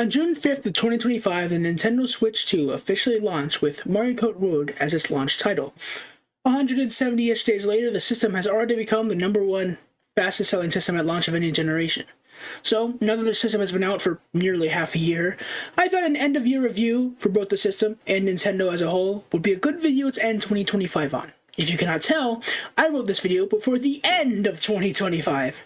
On June 5th of 2025, the Nintendo Switch 2 officially launched with Mario Kart World as its launch title. 170-ish days later, the system has already become the #1 fastest selling system at launch of any generation. So, now that the system has been out for nearly half a year, I thought an end-of-year review for both the system and Nintendo as a whole would be a good video to end 2025 on. If you cannot tell, I wrote this video before the end of 2025.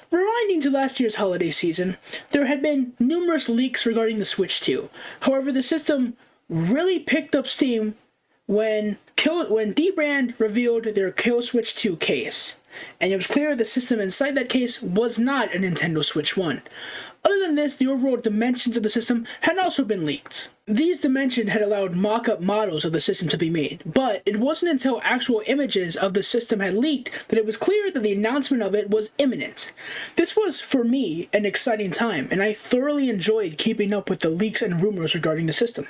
Rewinding to last year's holiday season, there had been numerous leaks regarding the Switch 2. However, the system really picked up steam when D-Brand revealed their Kill Switch 2 case, and it was clear the system inside that case was not a Nintendo Switch 1. Other than this, the overall dimensions of the system had also been leaked. These dimensions had allowed mock-up models of the system to be made, but it wasn't until actual images of the system had leaked that it was clear that the announcement of it was imminent. This was, for me, an exciting time, and I thoroughly enjoyed keeping up with the leaks and rumors regarding the system.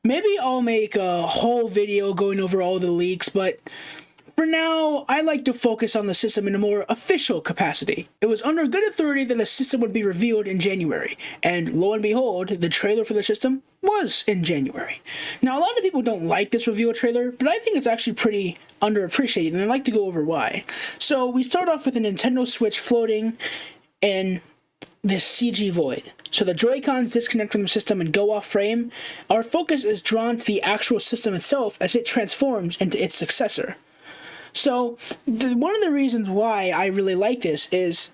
Maybe I'll make a whole video going over all the leaks, but for now, I like to focus on the system in a more official capacity. It was under good authority that the system would be revealed in January, and lo and behold, the trailer for the system was in January. Now, a lot of people don't like this reveal trailer, but I think it's actually pretty underappreciated, and I'd like to go over why. So, we start off with a Nintendo Switch floating in this CG void. So the Joy-Cons disconnect from the system and go off frame. Our focus is drawn to the actual system itself as it transforms into its successor. So, one of the reasons why I really like this is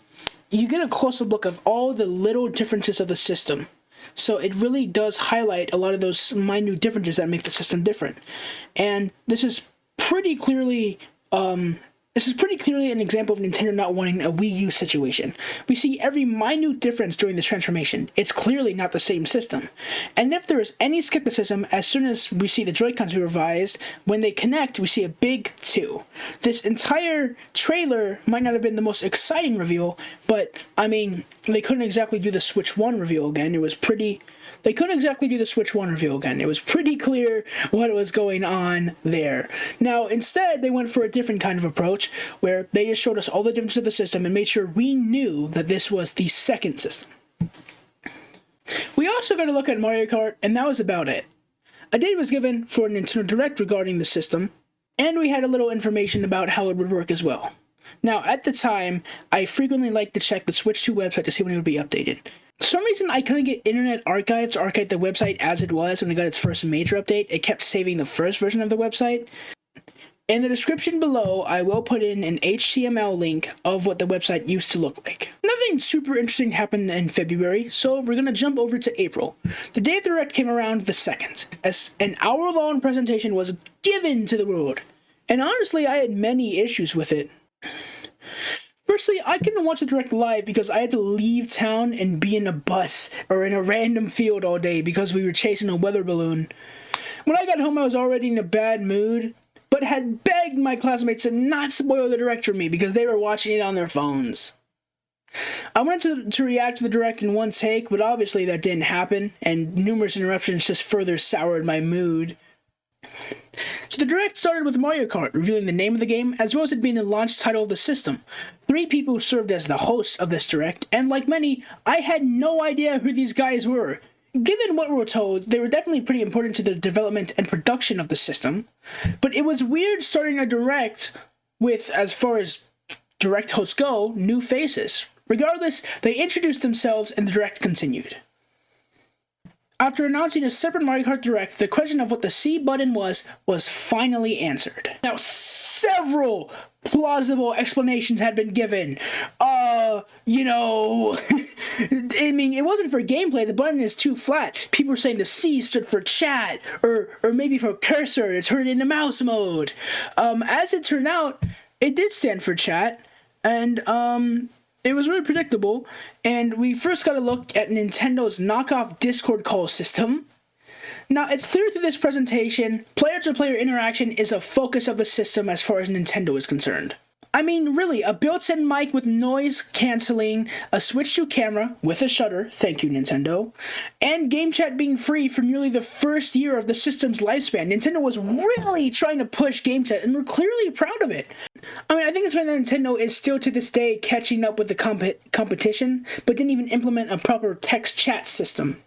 you get a close-up look of all the little differences of the system. So it really does highlight a lot of those minute differences that make the system different. And this is pretty clearly an example of Nintendo not wanting a Wii U situation. We see every minute difference during this transformation. It's clearly not the same system. And if there is any skepticism, as soon as we see the Joy-Cons be revised, when they connect, we see a big 2. This entire trailer might not have been the most exciting reveal, but, I mean, they couldn't exactly do the Switch 1 reveal again. It was pretty clear what was going on there. Now, instead, they went for a different kind of approach, where they just showed us all the differences of the system and made sure we knew that this was the second system. We also got to look at Mario Kart, and that was about it. A date was given for a Nintendo Direct regarding the system, and we had a little information about how it would work as well. Now, at the time, I frequently liked to check the Switch 2 website to see when it would be updated. For some reason, I couldn't get Internet Archive to archive the website as it was when it got its first major update. It kept saving the first version of the website. In the description below, I will put in an HTML link of what the website used to look like. Nothing super interesting happened in February, so we're going to jump over to April. The day of the Direct came around the 2nd, as an hour-long presentation was given to the world. And honestly, I had many issues with it. Firstly, I couldn't watch the Direct live because I had to leave town and be in a bus or in a random field all day because we were chasing a weather balloon. When I got home, I was already in a bad mood, but had begged my classmates to not spoil the Direct for me because they were watching it on their phones. I wanted to react to the Direct in one take, but obviously that didn't happen, and numerous interruptions just further soured my mood. So the Direct started with Mario Kart, revealing the name of the game, as well as it being the launch title of the system. 3 people served as the hosts of this Direct, and like many, I had no idea who these guys were. Given what we were told, they were definitely pretty important to the development and production of the system, but it was weird starting a Direct with, as far as Direct hosts go, new faces. Regardless, they introduced themselves and the Direct continued. After announcing a separate Mario Kart Direct, the question of what the C button was finally answered. Now, several plausible explanations had been given. I mean, it wasn't for gameplay, the button is too flat. People were saying the C stood for chat, or maybe for cursor to turn it into mouse mode. As it turned out, it did stand for chat, and, it was really predictable, and we first got a look at Nintendo's knockoff Discord call system. Now, it's clear through this presentation, player-to-player interaction is a focus of the system as far as Nintendo is concerned. I mean, really, a built-in mic with noise canceling, a Switch 2 camera with a shutter, thank you Nintendo, and game chat being free for nearly the first year of the system's lifespan. Nintendo was really trying to push game chat, and we're clearly proud of it. I mean, I think it's funny that Nintendo is still to this day catching up with the competition, but didn't even implement a proper text chat system.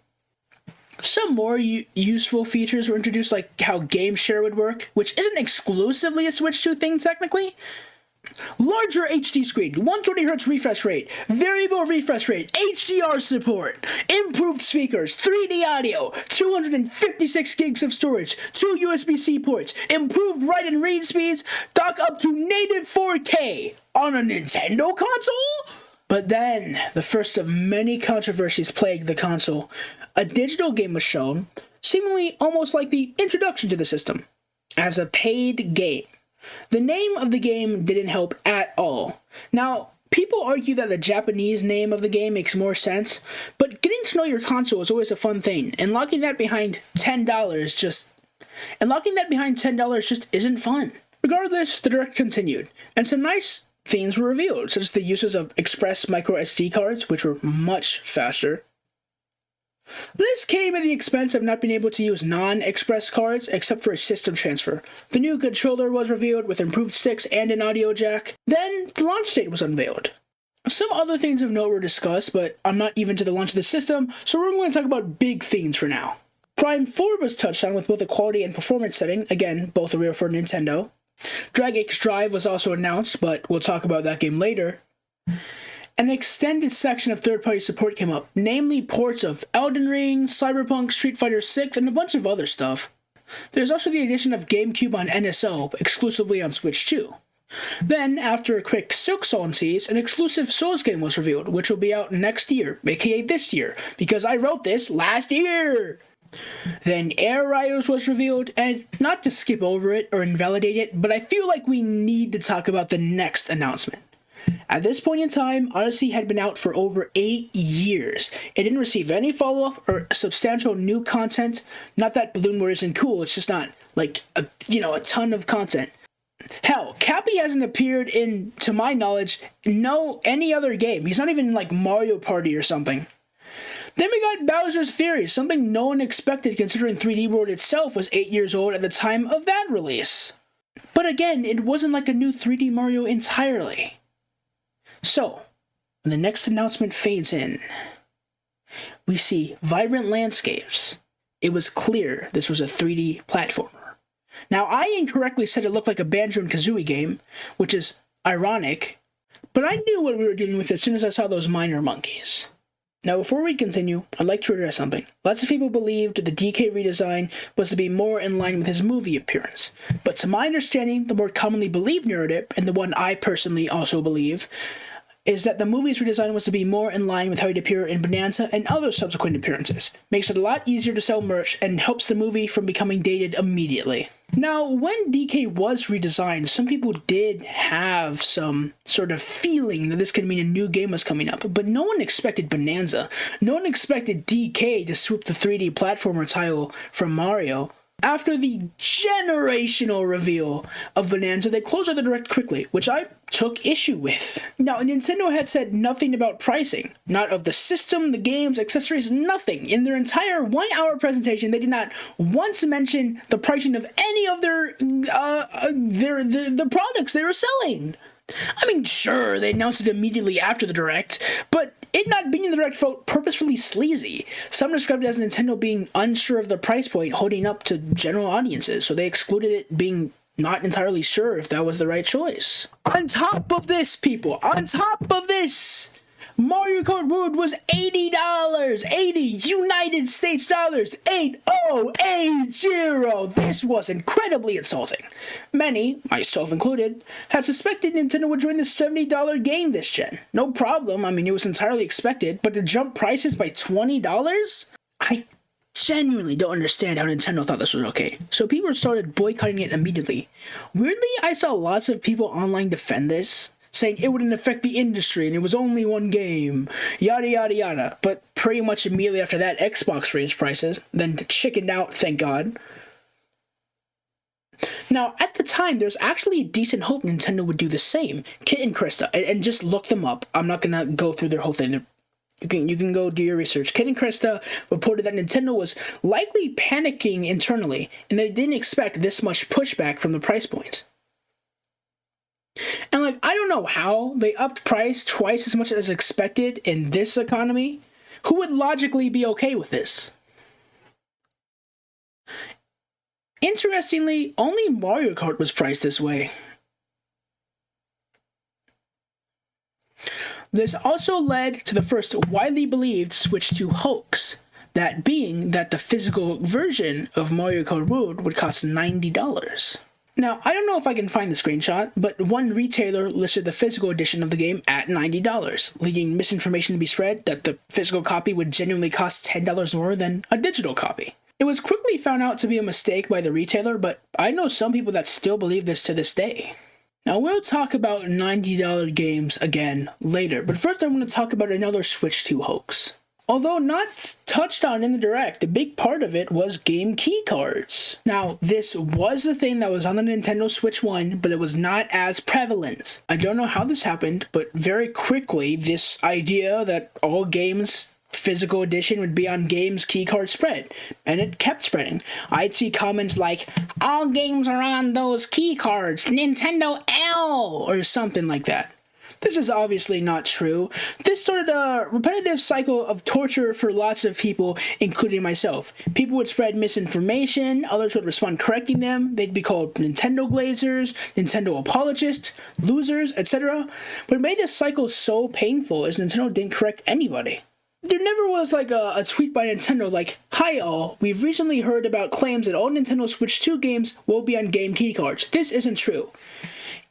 Some more useful features were introduced, like how game share would work, which isn't exclusively a Switch 2 thing technically. Larger HD screen, 120Hz refresh rate, variable refresh rate, HDR support, improved speakers, 3D audio, 256 gigs of storage, 2 USB-C ports, improved write and read speeds, dock up to native 4K on a Nintendo console? But then, the first of many controversies plagued the console. A digital game was shown, seemingly almost like the introduction to the system, as a paid game. The name of the game didn't help at all. Now, people argue that the Japanese name of the game makes more sense, but getting to know your console is always a fun thing, and locking that behind $10 just isn't fun. Regardless, the Direct continued, and some nice things were revealed, such as the uses of express micro SD cards, which were much faster. This came at the expense of not being able to use non-express cards except for a system transfer. The new controller was revealed with improved sticks and an audio jack. Then the launch date was unveiled. Some other things of note were discussed, but I'm not even to the launch of the system, so we're going to talk about big things for now. Prime 4 was touched on with both a quality and performance setting, again, both are real for Nintendo. Drag X Drive was also announced, but we'll talk about that game later. An extended section of third-party support came up, namely ports of Elden Ring, Cyberpunk, Street Fighter 6, and a bunch of other stuff. There's also the addition of GameCube on NSO, exclusively on Switch 2. Then, after a quick Silksong tease, an exclusive Souls game was revealed, which will be out next year, aka this year, because I wrote this last year! Then Air Riders was revealed, and not to skip over it or invalidate it, but I feel like we need to talk about the next announcement. At this point in time, Odyssey had been out for over 8 years. It didn't receive any follow-up or substantial new content. Not that Balloon War isn't cool, it's just not, like, a ton of content. Hell, Cappy hasn't appeared in, to my knowledge, any other game. He's not even in, like, Mario Party or something. Then we got Bowser's Fury, something no one expected considering 3D World itself was 8 years old at the time of that release. But again, it wasn't like a new 3D Mario entirely. So, when the next announcement fades in, we see vibrant landscapes. It was clear this was a 3D platformer. Now, I incorrectly said it looked like a Banjo and Kazooie game, which is ironic, but I knew what we were dealing with as soon as I saw those minor monkeys. Now, before we continue, I'd like to address something. Lots of people believed the DK redesign was to be more in line with his movie appearance, but to my understanding, the more commonly believed narrative, and the one I personally also believe, is that the movie's redesign was to be more in line with how he'd appear in Bonanza and other subsequent appearances. Makes it a lot easier to sell merch and helps the movie from becoming dated immediately. Now, when DK was redesigned, some people did have some sort of feeling that this could mean a new game was coming up, but no one expected Bonanza. No one expected DK to swoop the 3D platformer title from Mario. After the generational reveal of Bonanza, they closed out the Direct quickly, which I took issue with. Now, Nintendo had said nothing about pricing. Not of the system, the games, accessories, nothing. In their entire 1 hour presentation, they did not once mention the pricing of any of the products they were selling. I mean, sure, they announced it immediately after the Direct, but it not being in the Direct felt purposefully sleazy. Some described it as Nintendo being unsure of the price point holding up to general audiences, so they excluded it being not entirely sure if that was the right choice. On top of this, people, Mario Kart World was $80, 80 United States dollars, 8080. This was incredibly insulting. Many, myself included, had suspected Nintendo would join the $70 game this gen. No problem, I mean it was entirely expected, but to jump prices by $20? I genuinely don't understand how Nintendo thought this was okay. So people started boycotting it immediately. Weirdly, I saw lots of people online defend this, saying it wouldn't affect the industry and it was only one game, yada yada yada. But pretty much immediately after that, Xbox raised prices, then chickened out, thank God. Now, at the time, there's actually a decent hope Nintendo would do the same. Kit and Krista, and just look them up. I'm not gonna go through their whole thing. You can go do your research. Kit and Krista reported that Nintendo was likely panicking internally, and they didn't expect this much pushback from the price point. And I don't know how they upped price twice as much as expected in this economy. Who would logically be okay with this? Interestingly, only Mario Kart was priced this way. This also led to the first widely believed Switch 2 hoax, that being that the physical version of Mario Kart Road would cost $90. Now, I don't know if I can find the screenshot, but one retailer listed the physical edition of the game at $90, leading misinformation to be spread that the physical copy would genuinely cost $10 more than a digital copy. It was quickly found out to be a mistake by the retailer, but I know some people that still believe this to this day. Now, we'll talk about $90 games again later, but first I want to talk about another Switch 2 hoax. Although not touched on in the Direct, a big part of it was game key cards. Now, this was the thing that was on the Nintendo Switch 1, but it was not as prevalent. I don't know how this happened, but very quickly, this idea that all games physical edition would be on games keycard spread, and it kept spreading. I'd see comments like, all games are on those keycards, Nintendo L, or something like that. This is obviously not true. This started a repetitive cycle of torture for lots of people, including myself. People would spread misinformation, others would respond correcting them, they'd be called Nintendo glazers, Nintendo apologists, losers, etc. What made this cycle so painful is Nintendo didn't correct anybody. There never was a tweet by Nintendo like, "Hi all, we've recently heard about claims that all Nintendo Switch 2 games will be on game keycards. This isn't true."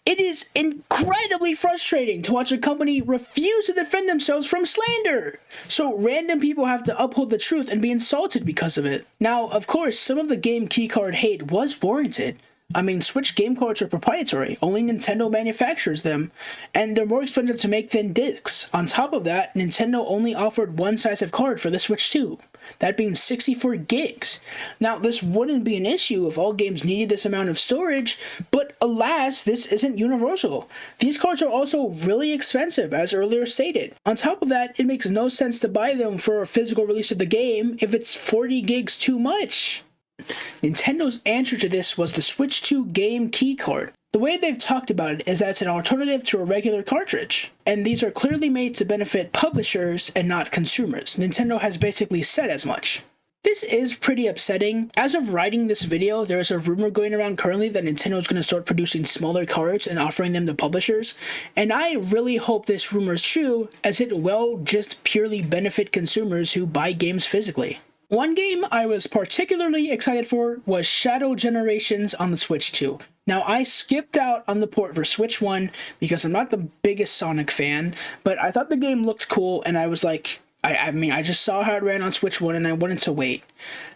It is incredibly frustrating to watch a company refuse to defend themselves from slander. So random people have to uphold the truth and be insulted because of it. Now, of course, some of the game keycard hate was warranted. I mean, Switch game cards are proprietary. Only Nintendo manufactures them, and they're more expensive to make than discs. On top of that, Nintendo only offered one size of card for the Switch 2, that being 64 gigs. Now, this wouldn't be an issue if all games needed this amount of storage, but alas, this isn't universal. These cards are also really expensive, as earlier stated. On top of that, it makes no sense to buy them for a physical release of the game if it's 40 gigs too much. Nintendo's answer to this was the Switch 2 game keycard. The way they've talked about it is that it's an alternative to a regular cartridge, and these are clearly made to benefit publishers and not consumers. Nintendo has basically said as much. This is pretty upsetting. As of writing this video, there is a rumor going around currently that Nintendo is going to start producing smaller cards and offering them to publishers, and I really hope this rumor is true, as it will just purely benefit consumers who buy games physically. One game I was particularly excited for was Shadow Generations on the Switch 2. Now, I skipped out on the port for Switch 1 because I'm not the biggest Sonic fan, but I thought the game looked cool, and I was like, I just saw how it ran on Switch 1 and I wanted to wait.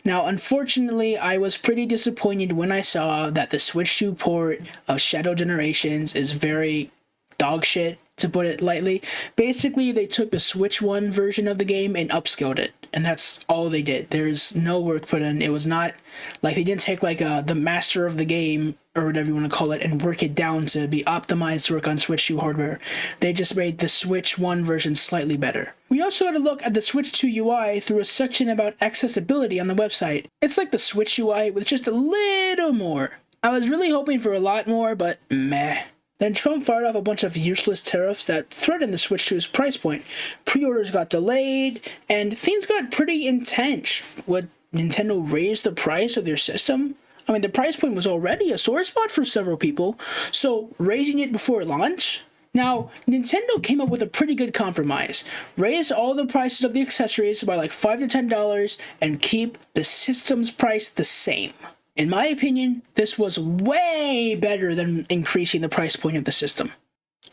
Now, unfortunately, I was pretty disappointed when I saw that the Switch 2 port of Shadow Generations is very dog shit, to put it lightly. Basically, they took the Switch 1 version of the game and upscaled it, and that's all they did. There's no work put in. It was not like they didn't take the master of the game, or whatever you want to call it, and work it down to be optimized to work on Switch 2 hardware. They just made the Switch 1 version slightly better. We also had a look at the Switch 2 UI through a section about accessibility on the website. It's like the Switch UI with just a little more. I was really hoping for a lot more, but meh. Then Trump fired off a bunch of useless tariffs that threatened the Switch 2's price point. Pre-orders got delayed, and things got pretty intense. Would Nintendo raise the price of their system? I mean, the price point was already a sore spot for several people, so raising it before launch? Now, Nintendo came up with a pretty good compromise. Raise all the prices of the accessories by $5 to $10 and keep the system's price the same. In my opinion, this was way better than increasing the price point of the system.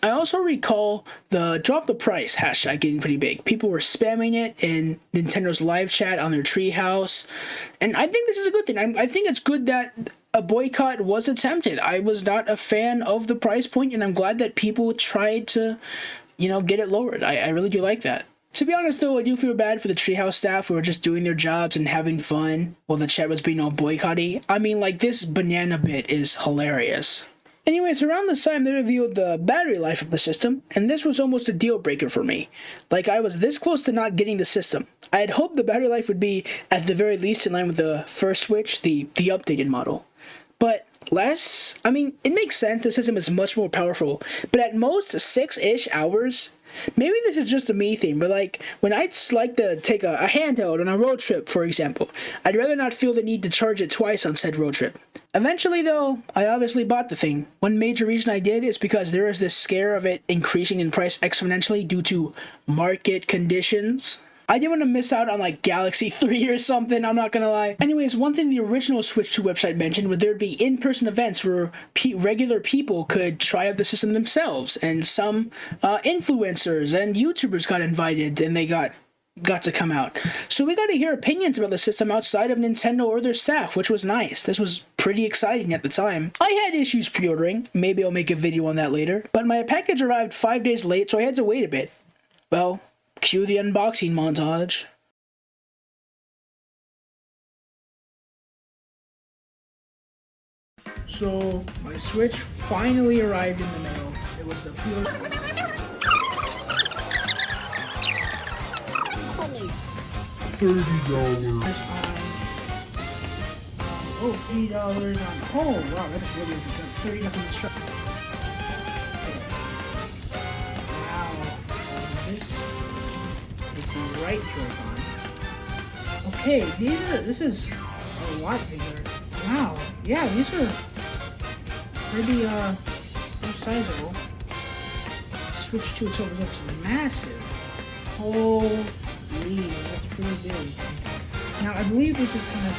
I also recall the drop the price hashtag getting pretty big. People were spamming it in Nintendo's live chat on their treehouse, and I think this is a good thing. I think it's good that a boycott was attempted. I was not a fan of the price point, and I'm glad that people tried to, get it lowered. I really do like that. To be honest, though, I do feel bad for the treehouse staff who were just doing their jobs and having fun while the chat was being all boycotty. I mean, like, this banana bit is hilarious. Anyways, around this time, they revealed the battery life of the system, and this was almost a deal breaker for me. Like, I was this close to not getting the system. I had hoped the battery life would be, at the very least, in line with the first Switch, the updated model. But less? I mean, it makes sense, the system is much more powerful, but at most 6-ish hours? Maybe this is just a me thing, but like, when I'd like to take a handheld on a road trip, for example, I'd rather not feel the need to charge it twice on said road trip. Eventually, though, I obviously bought the thing. One major reason I did is because there is this scare of it increasing in price exponentially due to market conditions. I didn't want to miss out on like Galaxy 3 or something, I'm not gonna lie. Anyways, one thing the original Switch 2 website mentioned was there'd be in-person events where regular people could try out the system themselves, and some influencers and YouTubers got invited and they got to come out. So we got to hear opinions about the system outside of Nintendo or their staff, which was nice. This was pretty exciting at the time. I had issues pre-ordering, maybe I'll make a video on that later, but my package arrived 5 days late, so I had to wait a bit. Well, cue the unboxing montage. So, my Switch finally arrived in the mail. It was the pre-order. $30. $80 on home. Wow, that is really good. $30 on the shop. Right Joy-Con. Okay, this is a lot bigger. Wow, yeah, these are pretty sizable. Switch 2 itself looks massive. Holy, that's pretty big. Now I believe this is kind of.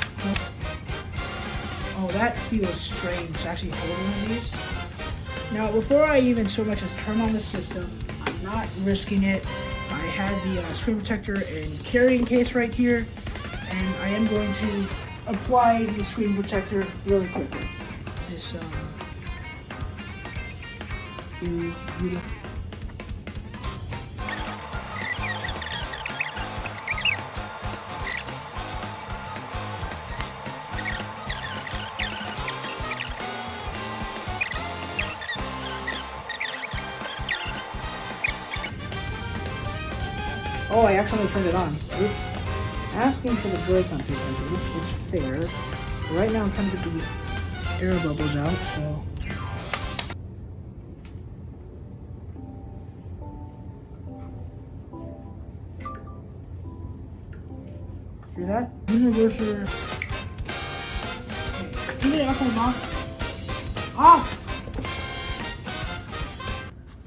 Oh, that feels strange. Actually holding one of these. Now, before I even so much as turn on the system, I'm not risking it. I had the screen protector and carrying case right here, and I am going to apply the screen protector really quickly. This Oh, I accidentally turned it on. Oops. Asking for the Joy-Con frequency, which is fair. But right now I'm trying to get the air bubbles out, so. Hear that? Universal. Okay. Give me the Apple box. Off!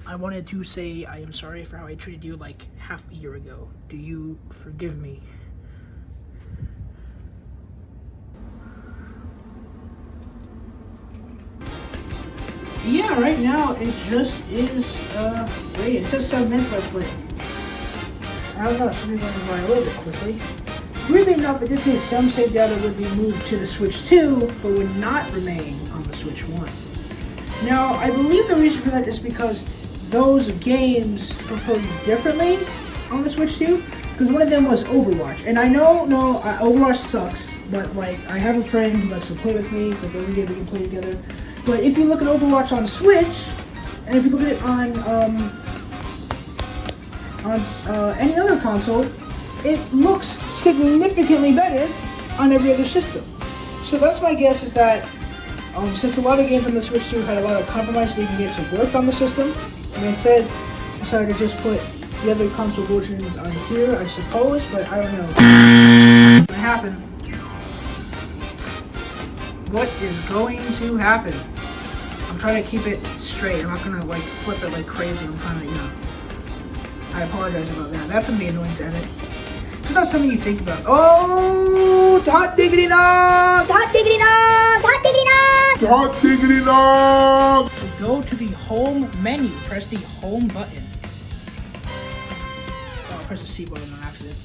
I wanted to say I am sorry for how I treated you like half a year ago. Do you forgive me? Yeah, right now it just is wait, it says 7 minutes left, but I don't know, should be running by a little bit quickly. Weirdly enough, it did say some save data would be moved to the Switch 2, but would not remain on the Switch 1. Now, I believe the reason for that is because those games perform differently on the Switch 2, because one of them was Overwatch. And I know, Overwatch sucks, but like, I have a friend who likes to play with me, so every game we can play together. But if you look at Overwatch on Switch, and if you look at it on any other console, it looks significantly better on every other system. So that's my guess, is that since a lot of games on the Switch 2 had a lot of compromise so you can get to work on the system, and instead decided to just put the other console versions on here, I suppose, but I don't know. What's gonna happen? What is going to happen? I'm trying to keep it straight. I'm not gonna like flip it like crazy. I'm trying to, I apologize about that. That's gonna be annoying to edit. It's not something you think about. Oh, hot diggity nog! Hot diggity nog! Hot diggity nog! Hot diggity nog! To go to the home menu, press the home button. Oh, press the C button on accident.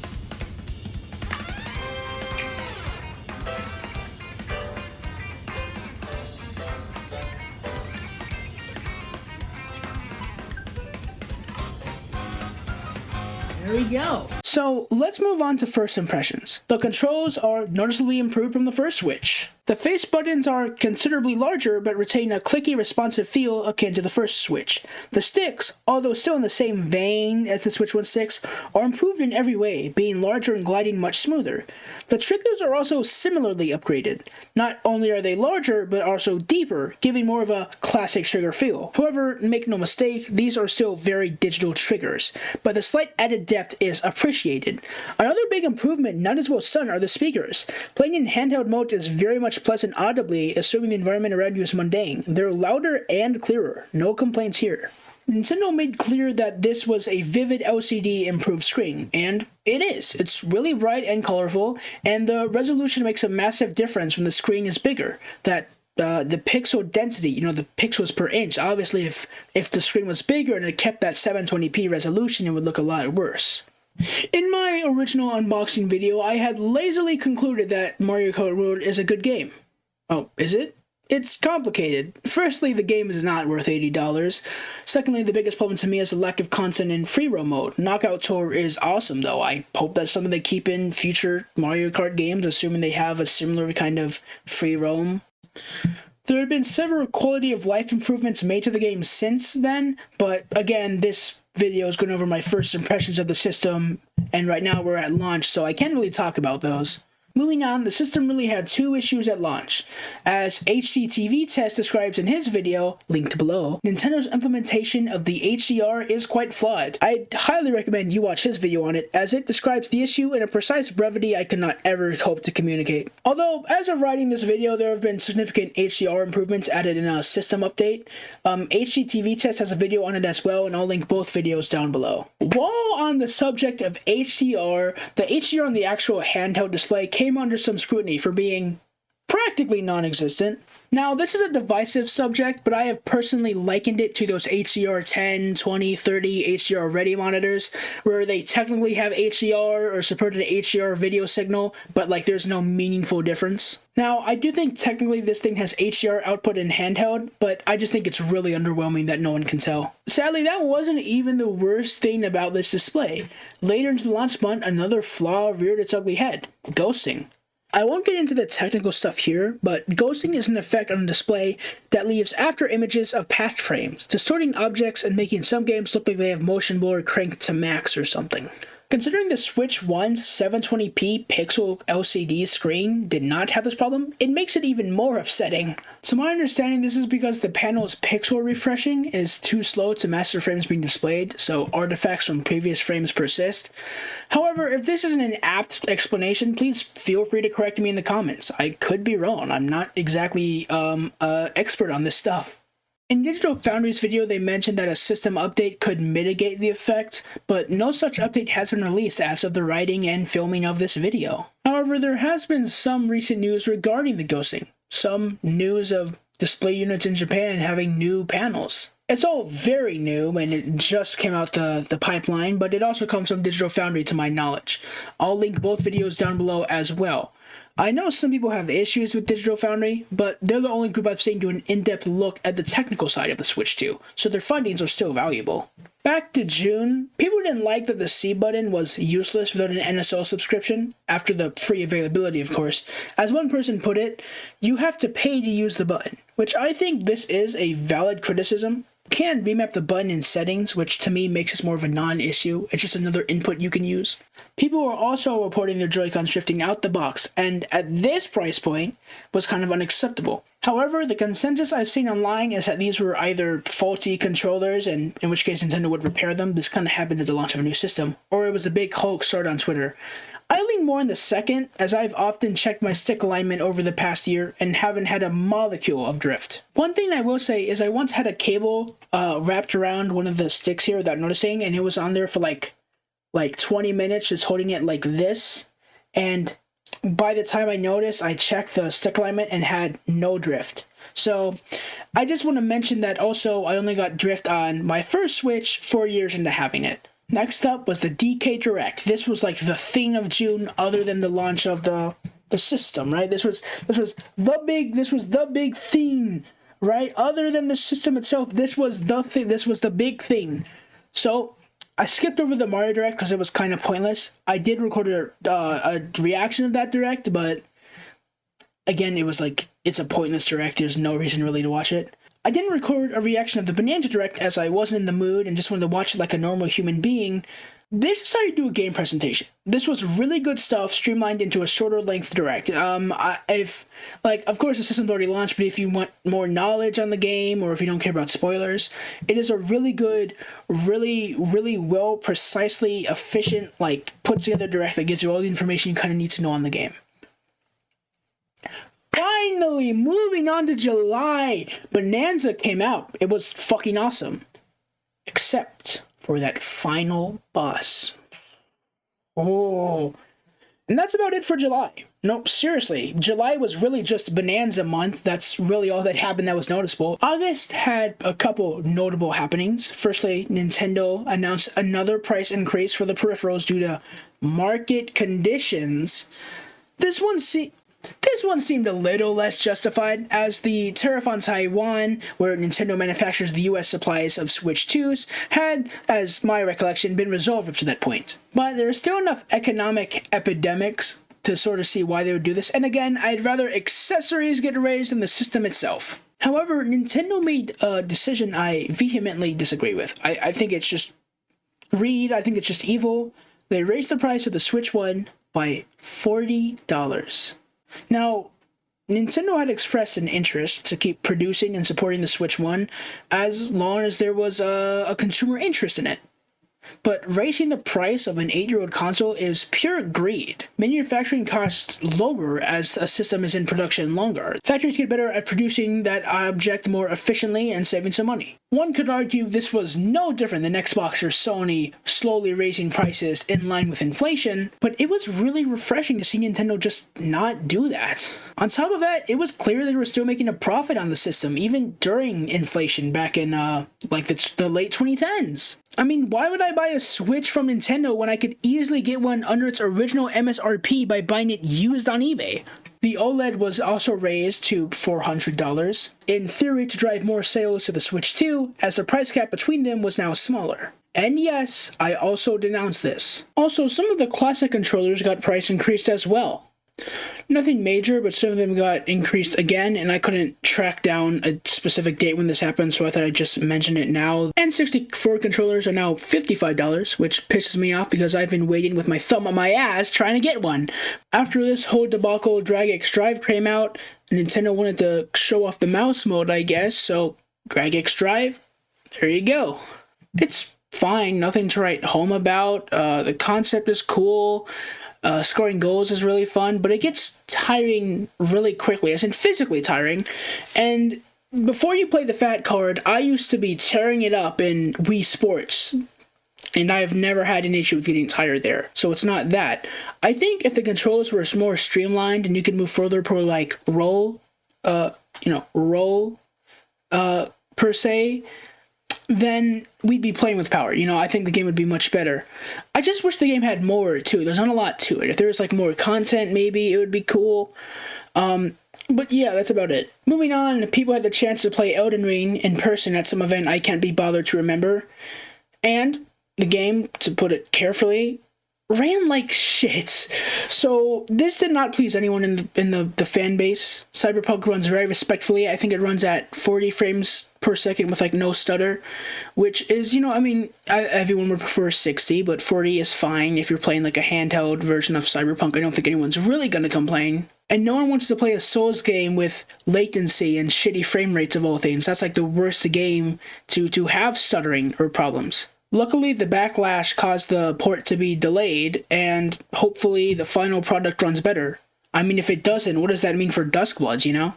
there we go. So let's move on to first impressions. The controls are noticeably improved from the first Switch. The face buttons are considerably larger but retain a clicky responsive feel akin to the first Switch. The sticks, although still in the same vein as the Switch 1 sticks, are improved in every way, being larger and gliding much smoother. The triggers are also similarly upgraded. Not only are they larger, but also deeper, giving more of a classic trigger feel. However, make no mistake, these are still very digital triggers, but the slight added depth is appreciated. Another big improvement not as well done are the speakers. Playing in handheld mode is very much pleasant audibly, assuming the environment around you is mundane. They're louder and clearer. No complaints here. Nintendo made clear that this was a vivid LCD improved screen, and it is. It's really bright and colorful, and the resolution makes a massive difference when the screen is bigger. The pixel density, the pixels per inch, obviously if the screen was bigger and it kept that 720p resolution, it would look a lot worse. In my original unboxing video, I had lazily concluded that Mario Kart World is a good game. Oh, is it? It's complicated. Firstly, the game is not worth $80. Secondly, the biggest problem to me is the lack of content in free roam mode. Knockout Tour is awesome though. I hope that's something they keep in future Mario Kart games, assuming they have a similar kind of free roam. There have been several quality of life improvements made to the game since then, but again, this video is going over my first impressions of the system, and right now we're at launch, so I can't really talk about those. Moving on, the system really had two issues at launch. As HDTVTEST describes in his video, linked below, Nintendo's implementation of the HDR is quite flawed. I'd highly recommend you watch his video on it, as it describes the issue in a precise brevity I could not ever hope to communicate. Although, as of writing this video, there have been significant HDR improvements added in a system update. HDTVTEST has a video on it as well, and I'll link both videos down below. While on the subject of HDR, the HDR on the actual handheld display came under some scrutiny for being practically non-existent. Now, this is a divisive subject, but I have personally likened it to those HDR 10, 20, 30 HDR ready monitors, where they technically have HDR or support an HDR video signal, but there's no meaningful difference. Now, I do think technically this thing has HDR output in handheld, but I just think it's really underwhelming that no one can tell. Sadly, that wasn't even the worst thing about this display. Later into the launch month, another flaw reared its ugly head: ghosting. I won't get into the technical stuff here, but ghosting is an effect on a display that leaves after images of past frames, distorting objects and making some games look like they have motion blur cranked to max or something. Considering the Switch 1's 720p pixel LCD screen did not have this problem, it makes it even more upsetting. To my understanding, this is because the panel's pixel refreshing is too slow to match the frames being displayed, so artifacts from previous frames persist. However, if this isn't an apt explanation, please feel free to correct me in the comments. I could be wrong. I'm not exactly an expert on this stuff. In Digital Foundry's video, they mentioned that a system update could mitigate the effect, but no such update has been released as of the writing and filming of this video. However, there has been some recent news regarding the ghosting. Some news of display units in Japan having new panels. It's all very new, and it just came out the pipeline, but it also comes from Digital Foundry to my knowledge. I'll link both videos down below as well. I know some people have issues with Digital Foundry, but they're the only group I've seen do an in-depth look at the technical side of the Switch 2, so their findings are still valuable. Back to June, people didn't like that the C button was useless without an NSO subscription, after the free availability of course. As one person put it, you have to pay to use the button, which I think this is a valid criticism. Can remap the button in settings, which to me makes this more of a non-issue. It's just another input you can use. People were also reporting their Joy-Cons drifting out the box, and at this price point was kind of unacceptable. However, the consensus I've seen online is that these were either faulty controllers, and in which case Nintendo would repair them. This kind of happened at the launch of a new system, or it was a big hoax started on Twitter. I lean more on the second, as I've often checked my stick alignment over the past year and haven't had a molecule of drift. One thing I will say is I once had a cable wrapped around one of the sticks here without noticing, and it was on there for like 20 minutes just holding it like this, and by the time I noticed, I checked the stick alignment and had no drift. So I just want to mention that also I only got drift on my first Switch 4 years into having it. Next up was the DK Direct. This was like the thing of June other than the launch of the system, right? This was the big thing, right? Other than the system itself, this was the thing, this was the big thing. So I skipped over the Mario Direct because it was kind of pointless. I did record a reaction of that Direct, but again, it was like, it's a pointless Direct. There's no reason really to watch it. I didn't record a reaction of the Bonanza Direct as I wasn't in the mood and just wanted to watch it like a normal human being. This is how you do a game presentation. This was really good stuff, streamlined into a shorter length Direct. If, like, of course the system's already launched, but if you want more knowledge on the game, or if you don't care about spoilers, it is a really good, really well, precisely efficient, like, put together Direct that gives you all the information you kind of need to know on the game. Finally, moving on to July, Bonanza came out. It was fucking awesome. Except for that final boss. Oh. And that's about it for July. Nope, seriously. July was really just Bonanza month. That's really all that happened that was noticeable. August had a couple notable happenings. Firstly, Nintendo announced another price increase for the peripherals due to market conditions. This one seemed a little less justified, as the tariff on Taiwan, where Nintendo manufactures the US supplies of Switch 2s, had, as my recollection, been resolved up to that point. But there are still enough economic epidemics to sort of see why they would do this, and again, I'd rather accessories get raised than the system itself. However, Nintendo made a decision I vehemently disagree with. I think it's just greed, I think it's just evil. They raised the price of the Switch 1 by $40. Now, Nintendo had expressed an interest to keep producing and supporting the Switch 1 as long as there was a consumer interest in it. But raising the price of an 8-year-old console is pure greed. Manufacturing costs lower as a system is in production longer. Factories get better at producing that object more efficiently and saving some money. One could argue this was no different than Xbox or Sony slowly raising prices in line with inflation, but it was really refreshing to see Nintendo just not do that. On top of that, it was clear they were still making a profit on the system, even during inflation back in the late 2010s. I mean, why would I buy a Switch from Nintendo when I could easily get one under its original MSRP by buying it used on eBay? The OLED was also raised to $400, in theory to drive more sales to the Switch 2, as the price gap between them was now smaller. And yes, I also denounce this. Also, some of the classic controllers got price increased as well. Nothing major, but some of them got increased again, and I couldn't track down a specific date when this happened, so I thought I'd just mention it now. N64 controllers are now $55, which pisses me off because I've been waiting with my thumb on my ass trying to get one. After this whole debacle, Drag X Drive came out, Nintendo wanted to show off the mouse mode, I guess, so Drag X Drive, there you go. It's fine, nothing to write home about. The concept is cool. Scoring goals is really fun, but it gets tiring really quickly, as in physically tiring. And before you play the fat card, I used to be tearing it up in Wii Sports, and I have never had an issue with getting tired there. So it's not that. I think if the controls were more streamlined and you could move further per like roll per se, then we'd be playing with power. I think the game would be much better. I just wish the game had more to it. There's not a lot to it. If there was like more content, maybe it would be cool. But yeah, that's about it. Moving on, people had the chance to play Elden Ring in person at some event I can't be bothered to remember. And the game, to put it carefully, ran like shit. So this did not please anyone in the fan base. Cyberpunk runs very respectfully. I think it runs at 40 frames per second with like no stutter, which is, everyone would prefer 60, but 40 is fine if you're playing like a handheld version of Cyberpunk. I don't think anyone's really gonna complain. And no one wants to play a Souls game with latency and shitty frame rates of all things. That's like the worst game to have stuttering or problems. Luckily, the backlash caused the port to be delayed, and hopefully the final product runs better. I mean, if it doesn't, what does that mean for Duskbloods,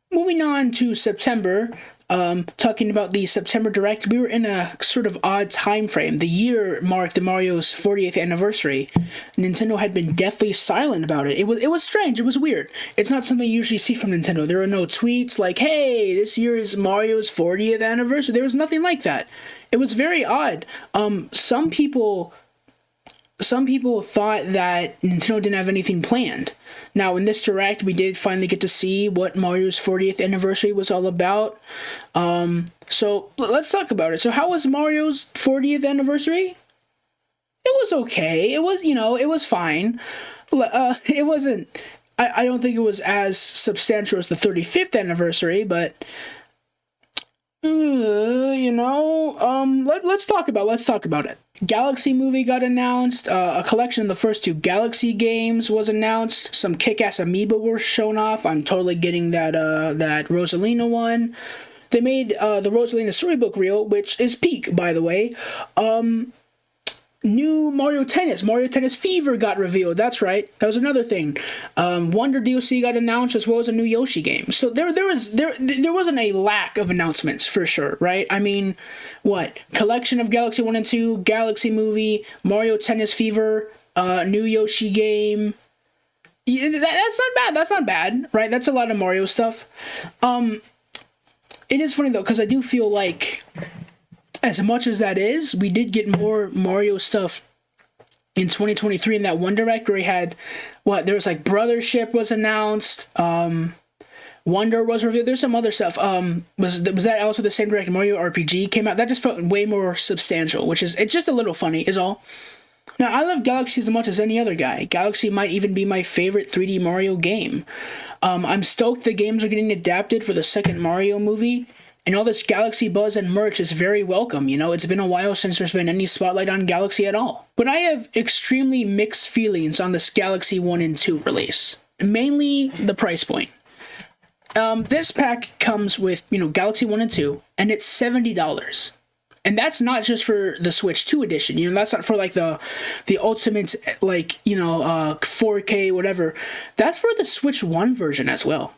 Moving on to September, talking about the September Direct, we were in a sort of odd time frame. The year marked Mario's 40th anniversary. Nintendo had been deathly silent about it. It was strange. It was weird. It's not something you usually see from Nintendo. There are no tweets like, hey, this year is Mario's 40th anniversary. There was nothing like that. It was very odd. Some people some people thought that Nintendo didn't have anything planned. Now, in this Direct, we did finally get to see what Mario's 40th anniversary was all about. So let's talk about it. So how was Mario's 40th anniversary? It was okay. It was, it was fine. It wasn't, I don't think it was as substantial as the 35th anniversary, but let's talk about it. Galaxy movie got announced. A collection of the first 2 Galaxy games was announced. Some kick-ass amiibo were shown off. I'm totally getting that Rosalina one. They made the Rosalina storybook reel, which is peak, by the way. New Mario Tennis Fever got revealed. That's right. That was another thing. Wonder DLC got announced, as well as a new Yoshi game. So there wasn't a lack of announcements for sure, right? I mean, what collection of Galaxy 1 and 2, Galaxy movie, Mario Tennis Fever, new Yoshi game. Yeah, that's not bad. That's not bad, right? That's a lot of Mario stuff. It is funny though, because I do feel like, as much as that is, we did get more Mario stuff in 2023 in that one Direct where we had, there was like Brothership was announced, Wonder was revealed, there's some other stuff. Was that also the same Direct Mario RPG came out? That just felt way more substantial, it's just a little funny is all. Now, I love Galaxy as much as any other guy. Galaxy might even be my favorite 3D Mario game. I'm stoked the games are getting adapted for the second Mario movie. And all this Galaxy buzz and merch is very welcome. It's been a while since there's been any spotlight on Galaxy at all. But I have extremely mixed feelings on this Galaxy 1 and 2 release. Mainly the price point. This pack comes with, Galaxy 1 and 2, and it's $70. And that's not just for the Switch 2 edition. That's not for, the ultimate, 4K, whatever. That's for the Switch 1 version as well.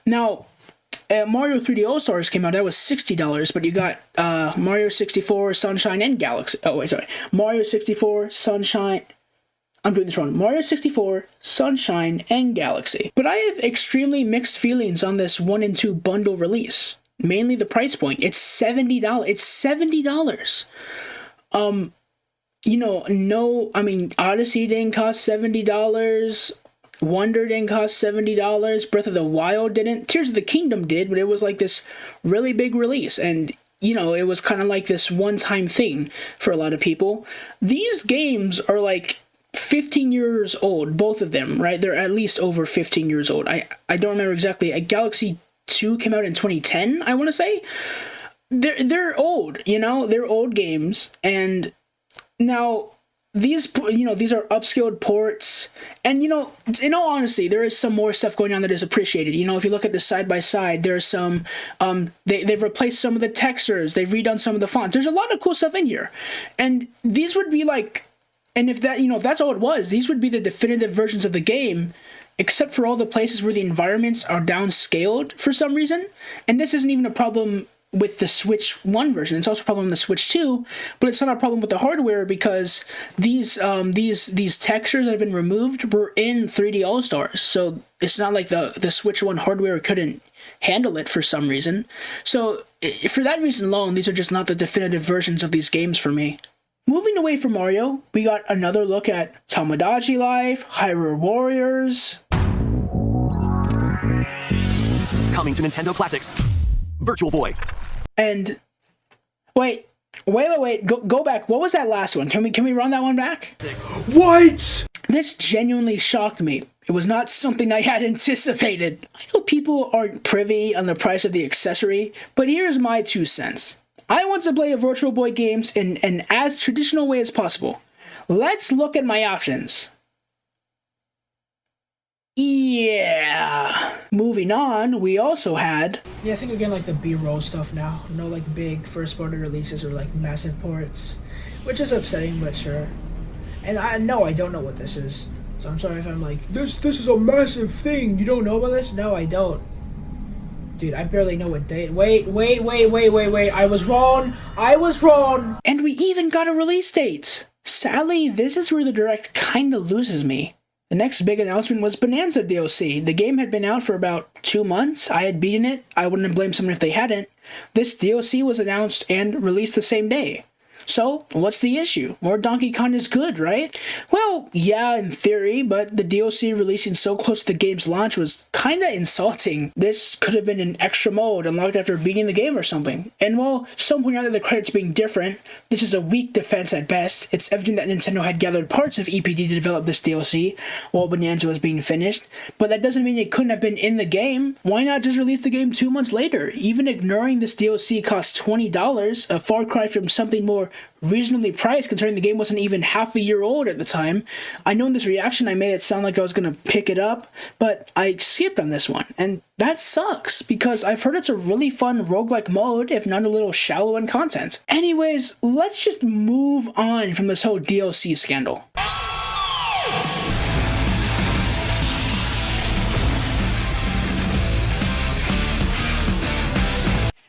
Now, Mario 3D All-Stars came out, that was $60, but you got Mario 64, Sunshine, and Galaxy. Oh, wait, sorry. Mario 64, Sunshine. I'm doing this wrong. Mario 64, Sunshine, and Galaxy. But I have extremely mixed feelings on this 1 and 2 bundle release. Mainly the price point. It's $70. It's $70. Odyssey didn't cost $70. Wonder didn't cost $70. Breath of the Wild didn't. Tears of the Kingdom did, but it was like this really big release. And, it was kind of like this one-time thing for a lot of people. These games are like 15 years old, both of them, right? They're at least over 15 years old. I don't remember exactly. Galaxy 2 came out in 2010, I want to say. They're old, They're old games. And now, these are upscaled ports, and in all honesty, there is some more stuff going on that is appreciated. If you look at the side by side, there's some they've replaced some of the textures, they've redone some of the fonts. There's a lot of cool stuff in here, and these would be if that's all it was, these would be the definitive versions of the game, except for all the places where the environments are downscaled for some reason. And this isn't even a problem with the Switch 1 version. It's also a problem with the Switch 2, but it's not a problem with the hardware, because these textures that have been removed were in 3D All-Stars. So it's not like the Switch 1 hardware couldn't handle it for some reason. So for that reason alone, these are just not the definitive versions of these games for me. Moving away from Mario, we got another look at Tomodachi Life, Hyrule Warriors. Coming to Nintendo Classics. Virtual Boy. And wait. Go back. What was that last one? Can we run that one back? What? This genuinely shocked me. It was not something I had anticipated. I know people aren't privy on the price of the accessory, but here's my 2 cents. I want to play a Virtual Boy games in an as traditional way as possible. Let's look at my options. Yeah. Moving on, we also had... Yeah, I think we're getting the B-roll stuff now. No big first-party releases or massive ports. Which is upsetting, but sure. And I don't know what this is. So I'm sorry if I'm this is a massive thing. You don't know about this? No, I don't. Dude, I barely know what date. Wait. I was wrong. And we even got a release date. Sadly, this is where the Direct kinda loses me. The next big announcement was Bonanza DLC. The game had been out for about 2 months. I had beaten it. I wouldn't blame someone if they hadn't. This DLC was announced and released the same day. So, what's the issue? More Donkey Kong is good, right? Well, yeah, in theory, but the DLC releasing so close to the game's launch was kinda insulting. This could have been an extra mode unlocked after beating the game or something. And while some point out that the credits being different, this is a weak defense at best. It's evident that Nintendo had gathered parts of EPD to develop this DLC while Bonanza was being finished, but that doesn't mean it couldn't have been in the game. Why not just release the game 2 months later? Even ignoring this DLC cost $20, a far cry from something more reasonably priced considering the game wasn't even half a year old at the time. I know in this reaction I made it sound like I was going to pick it up, but I skipped on this one, and that sucks because I've heard it's a really fun roguelike mode, if not a little shallow in content. Anyways, let's just move on from this whole DLC scandal.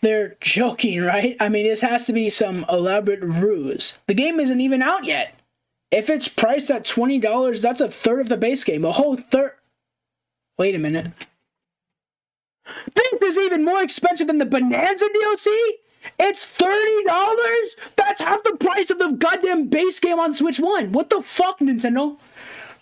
They're joking, right? I mean, this has to be some elaborate ruse. The game isn't even out yet. If it's priced at $20, that's a third of the base game. A whole third. Wait a minute. This is even more expensive than the Bonanza DLC? It's $30? That's half the price of the goddamn base game on Switch 1. What the fuck, Nintendo?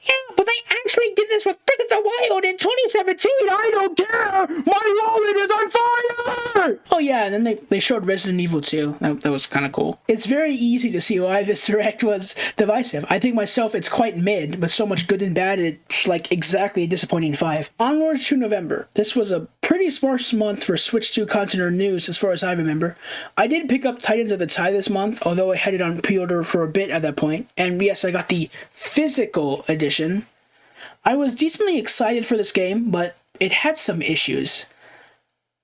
Yeah, but they actually did this with Breath of the Wild in 2017. I don't care. My wallet is on fire. Oh yeah, and then they showed Resident Evil 2. That was kind of cool. It's very easy to see why this direct was divisive. I think myself it's quite mid, but so much good and bad it's like exactly a disappointing 5. Onwards to November. This was a pretty sparse month for Switch 2 content or news as far as I remember. I did pick up Titans of the Tide this month, although I had it on pre-order for a bit at that point. And yes, I got the physical edition. I was decently excited for this game, but it had some issues.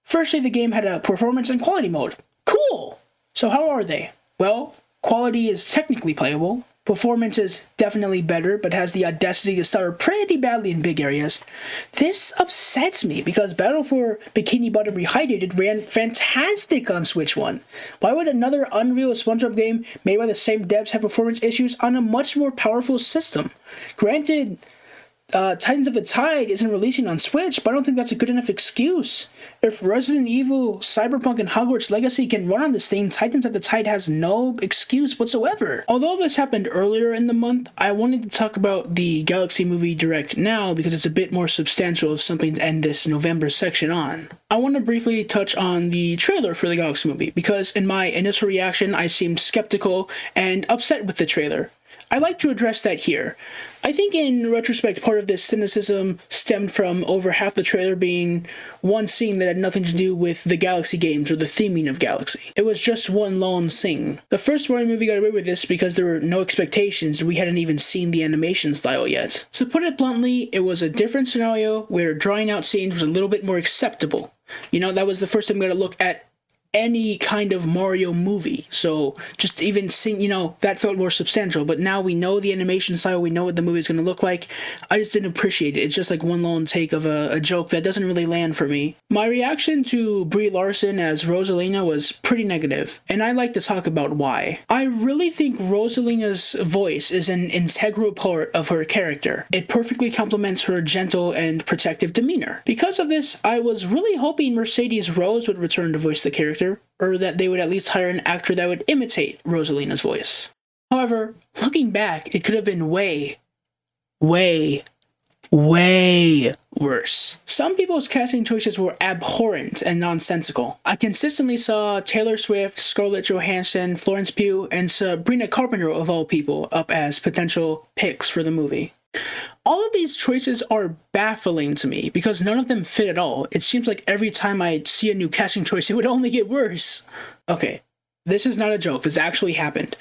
Firstly, the game had a performance and quality mode. Cool! So how are they? Well, quality is technically playable. Performance is definitely better, but has the audacity to stutter pretty badly in big areas. This upsets me because Battle for Bikini Bottom Rehydrated ran fantastic on Switch 1. Why would another Unreal SpongeBob game made by the same devs have performance issues on a much more powerful system? Granted, Titans of the Tide isn't releasing on Switch, but I don't think that's a good enough excuse. If Resident Evil, Cyberpunk, and Hogwarts Legacy can run on this thing, Titans of the Tide has no excuse whatsoever. Although this happened earlier in the month, I wanted to talk about the Galaxy Movie Direct now because it's a bit more substantial of something to end this November section on. I want to briefly touch on the trailer for the Galaxy Movie because in my initial reaction I seemed skeptical and upset with the trailer. I'd like to address that here. I think in retrospect, part of this cynicism stemmed from over half the trailer being one scene that had nothing to do with the Galaxy games or the theming of Galaxy. It was just one lone scene. The first Mario movie got away with this because there were no expectations and we hadn't even seen the animation style yet. To put it bluntly, it was a different scenario where drawing out scenes was a little bit more acceptable. You know, that was the first time we got to look at any kind of Mario movie, so just even seeing, you know, that felt more substantial. But now we know the animation style, we know what the movie's gonna look like. I just didn't appreciate it. It's just like one lone take of a joke that doesn't really land for me. My reaction to Brie Larson as Rosalina was pretty negative, and I'd like to talk about why. I really think Rosalina's voice is an integral part of her character. It perfectly complements her gentle and protective demeanor. Because of this, I was really hoping Mercedes Rose would return to voice the character, or that they would at least hire an actor that would imitate Rosalina's voice. However, looking back, it could have been way worse. Some people's casting choices were abhorrent and nonsensical. I consistently saw Taylor Swift, Scarlett Johansson, Florence Pugh, and Sabrina Carpenter, of all people, up as potential picks for the movie. All of these choices are baffling to me because none of them fit at all. It seems like every time I see a new casting choice, it would only get worse. Okay, this is not a joke. This actually happened.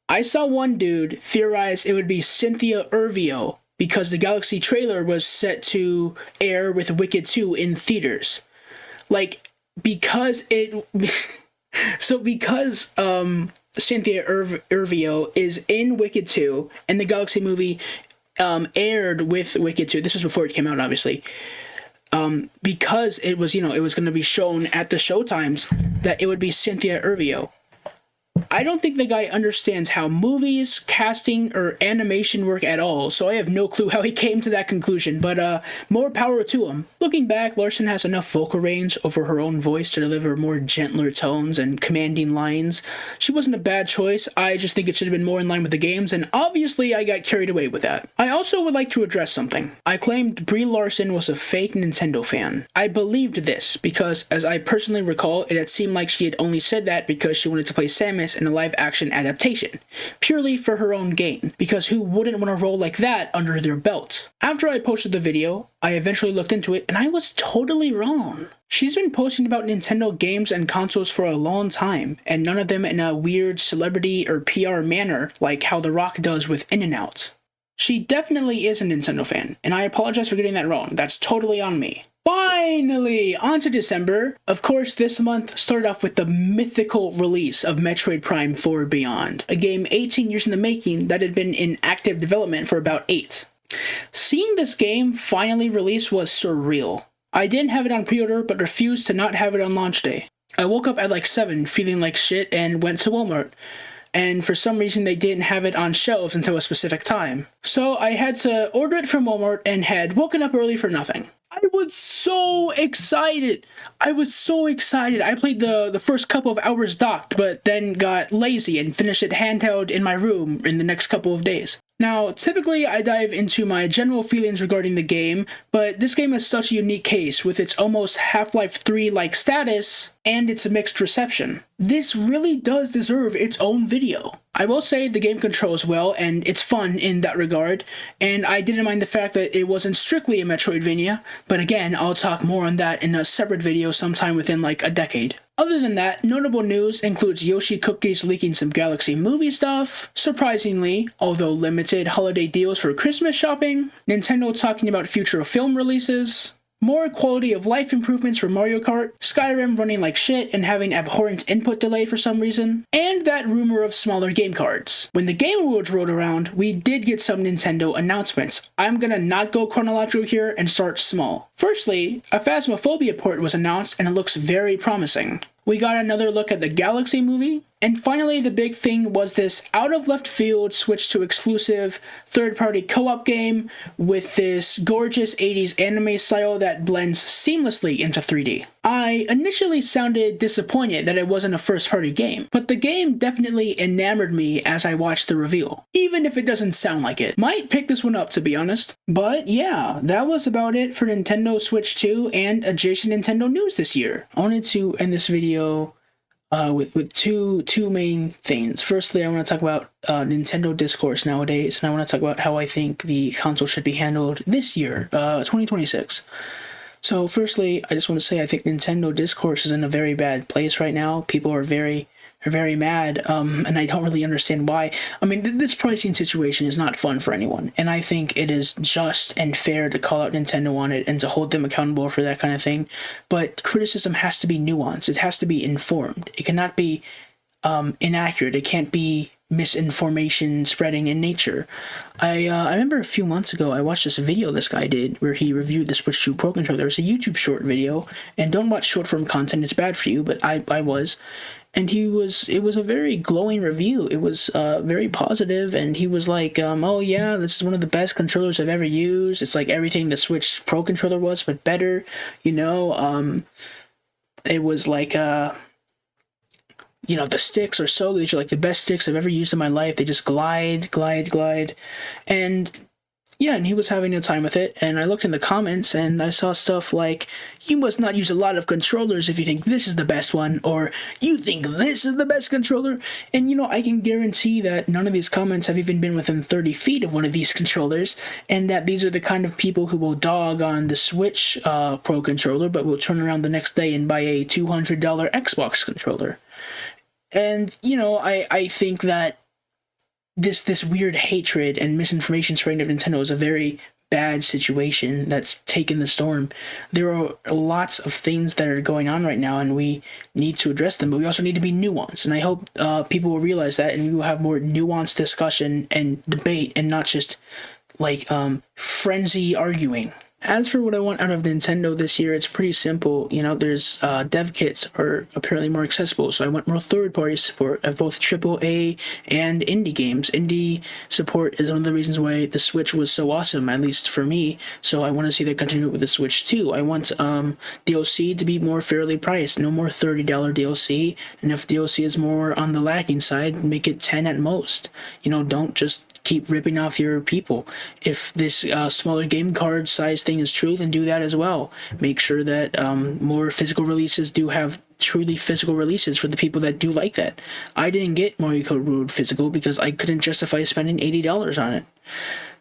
I saw one dude theorize it would be Cynthia Erivo because the Galaxy trailer was set to air with Wicked 2 in theaters. Like, because it... So because Cynthia Erivo is in Wicked 2 and the Galaxy movie aired with Wicked 2. This was before it came out, obviously. Because it was, you know, it was going to be shown at the showtimes that it would be Cynthia Erivo. I don't think the guy understands how movies, casting, or animation work at all, so I have no clue how he came to that conclusion, but more power to him. Looking back, Larson has enough vocal range over her own voice to deliver more gentler tones and commanding lines. She wasn't a bad choice, I just think it should have been more in line with the games, and obviously I got carried away with that. I also would like to address something. I claimed Brie Larson was a fake Nintendo fan. I believed this because, as I personally recall, it had seemed like she had only said that because she wanted to play Samus in a live-action adaptation, purely for her own gain, because who wouldn't want to roll like that under their belt? After I posted the video, I eventually looked into it, and I was totally wrong. She's been posting about Nintendo games and consoles for a long time, and none of them in a weird celebrity or PR manner like how The Rock does with In-N-Out. She definitely is a Nintendo fan, and I apologize for getting that wrong. That's totally on me. Finally, on to December. Of course, this month started off with the mythical release of Metroid Prime 4 Beyond, a game 18 years in the making that had been in active development for about 8. Seeing this game finally released was surreal. I didn't have it on pre-order, but refused to not have it on launch day. I woke up at like 7 feeling like shit and went to Walmart. And for some reason they didn't have it on shelves until a specific time. So I had to order it from Walmart and had woken up early for nothing. I was so excited. I played the first couple of hours docked, but then got lazy and finished it handheld in my room in the next couple of days. Now, typically I dive into my general feelings regarding the game, but this game is such a unique case with its almost Half-Life 3-like status and its mixed reception. This really does deserve its own video. I will say the game controls well and it's fun in that regard, and I didn't mind the fact that it wasn't strictly a Metroidvania, but again, I'll talk more on that in a separate video sometime within like a decade. Other than that, notable news includes Yoshi Cookies leaking some Galaxy movie stuff, surprisingly, although limited holiday deals for Christmas shopping, Nintendo talking about future film releases, more quality of life improvements for Mario Kart, Skyrim running like shit and having abhorrent input delay for some reason, and that rumor of smaller game cards. When the Game Awards rolled around, we did get some Nintendo announcements. I'm gonna not go chronological here and start small. Firstly, a Phasmophobia port was announced and it looks very promising. We got another look at the Galaxy movie, and finally the big thing was this out-of-left-field switch to exclusive third-party co-op game with this gorgeous 80s anime style that blends seamlessly into 3D. I initially sounded disappointed that it wasn't a first-party game, but the game definitely enamored me as I watched the reveal, even if it doesn't sound like it. Might pick this one up, to be honest. But yeah, that was about it for Nintendo Switch 2 and adjacent Nintendo news this year. I wanted to end this video with two main things. Firstly, I want to talk about Nintendo discourse nowadays, and I want to talk about how I think the console should be handled this year, 2026. So firstly, I just want to say I think Nintendo discourse is in a very bad place right now. People are very mad, and I don't really understand why. I mean, this pricing situation is not fun for anyone, and I think it is just and fair to call out Nintendo on it and to hold them accountable for that kind of thing, but criticism has to be nuanced. It has to be informed. It cannot be inaccurate. It can't be misinformation spreading in nature. I remember a few months ago I watched this video this guy did where he reviewed the Switch 2 Pro Controller. It's a YouTube short video, and don't watch short form content, it's bad for you, but I was. And it was a very glowing review. It was very positive, and he was like, oh yeah, this is one of the best controllers I've ever used. It's like everything the Switch Pro Controller was, but better, you know. It was like, you know, the sticks are so good. These are like the best sticks I've ever used in my life. They just glide. And yeah, and he was having a time with it, and I looked in the comments, and I saw stuff like, you must not use a lot of controllers if you think this is the best one, or you think this is the best controller, and you know, I can guarantee that none of these comments have even been within 30 feet of one of these controllers, and that these are the kind of people who will dog on the Switch Pro Controller, but will turn around the next day and buy a $200 Xbox controller. And, you know, I think that this weird hatred and misinformation spreading of Nintendo is a very bad situation that's taken the storm. There are lots of things that are going on right now, and we need to address them, but we also need to be nuanced. And I hope people will realize that, and we will have more nuanced discussion and debate, and not just like frenzy arguing. As for what I want out of Nintendo this year, it's pretty simple. You know, there's dev kits are apparently more accessible, so I want more third-party support of both AAA and indie games. Indie support is one of the reasons why the Switch was so awesome, at least for me. So I want to see that continue with the Switch too. I want DLC to be more fairly priced, no more $30 DLC, and if DLC is more on the lacking side, make it 10 at most. You know, don't just keep ripping off your people. If this smaller game card size thing is true, then do that as well. Make sure that more physical releases do have truly physical releases for the people that do like that. I didn't get Mario Kart Road physical because I couldn't justify spending $80 on it.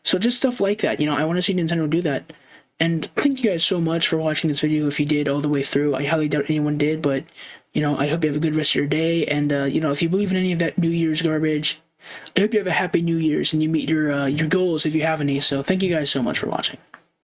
So just stuff like that, you know, I want to see Nintendo do that. And thank you guys so much for watching this video if you did all the way through. I highly doubt anyone did, but, you know, I hope you have a good rest of your day. And, you know, if you believe in any of that New Year's garbage, I hope you have a happy New Year's and you meet your goals if you have any. So thank you guys so much for watching.